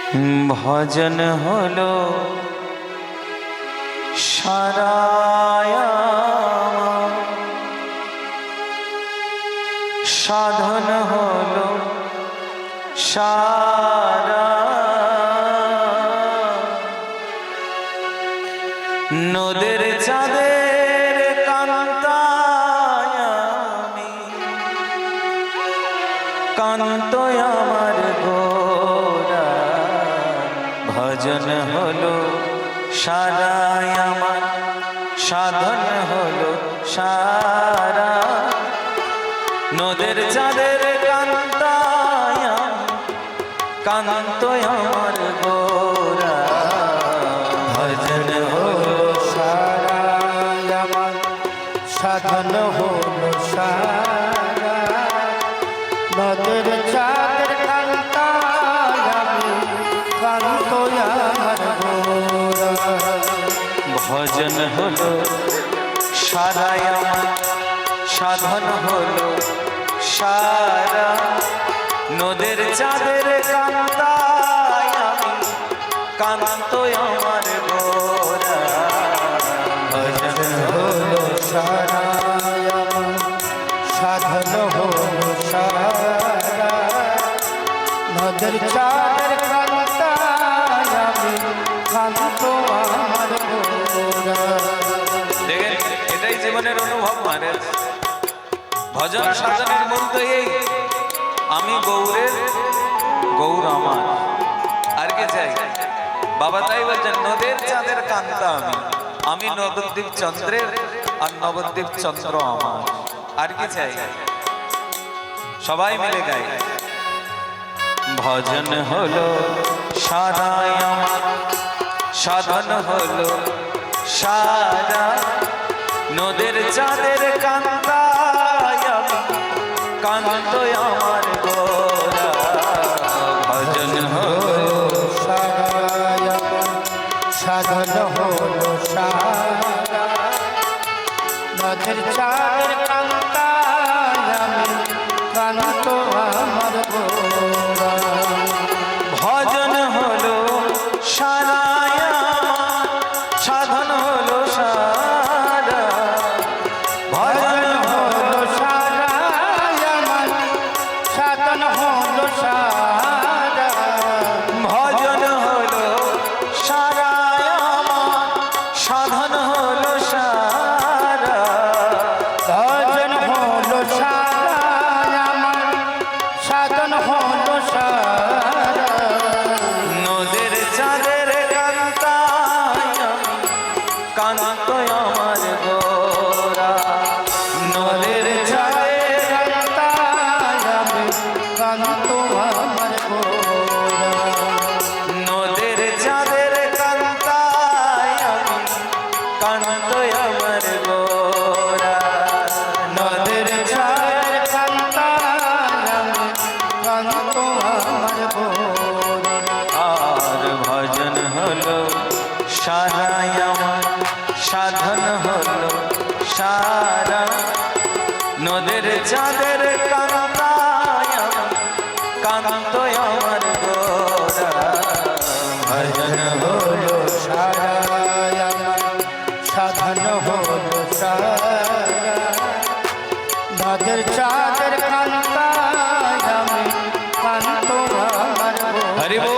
ভজন হলো সারায়া, সাধন হলো সারা। নদের চাঁদের কান্তায় আমি, কান্তয় আমার গোরা। ভজন হলো সারায় আমার, সাধন হলো সারা। নদের চাঁদের কান্তায় আমি, কান্তয় আমার গোরা। ভজন হলো সারায় আমার, সাধন হলো সারা। নদের চাঁদের কান্তায় আমি, কান্তয় আমার গোরা। ভজন হলো সারায় আমার, সাধন হলো সারা। নদের চাঁদের কান্তায় আমি, কান্তয় আমার গোরা। ভজন হলো সারায় আমার, সাধন হলো সারা। নদের চাঁদের কান্তায় আমি, কান্ত আমার গোরা। দেখেন, এটাই জীবনের অনুভব। মানে ভজন সাধনের মূল তো এই, আমি গৌরের, গৌর আমার। আর কে চাই? বাবা তাই বলছেন, নদের চাঁদের কান্তা আমি, আমি নবদ্বীপ চন্দ্রের, আর নবদ্বীপ চন্দ্র আমার। আর কি চাই? সবাই মিলে গাই। ভজন হলো সারায় আমার, সাধন হলো সারা। নদের চাঁদের কান্তায় আমি, কান্তয় আমার গোরা। ভজন হলো সারায় আমার, সাধন হলো সারা। নদের চাঁদের কান্তায় আমি, কান্ত আমার গোরা। ভজন হলো সারায় আমার, সাধন হলো সারা। ভজন হলো সারায় আমার, সাধন হলো সারা। ভজন হলো সারায় আমার, সাধন হলো সারা। ভজন হলো সারায় আমার, সাধন হলো সারা। নদের চাঁদের কান্তায় আমি, কান্তয় আমার গোরা। নদের চাঁদের কান্তায় আমি, কান্ত আমার গোরা। নদের চাঁদের কান্তায় আমি, কান্তয় আমার গোরা। নদের চাঁদের কান্তায় আমি, কান্ত আমার গোরা। আর ভজন হলো সারায় আমার, সাধন হলো সারা। নদের চাঁদের কান্তায় আমি, কান্তয় আমার গোরা। ভজন হলো সারায় আমার, সাধন হলো সারা। নদের চাঁদের কান্তায় আমি, কান্ত আমার গোরা। হরি বল।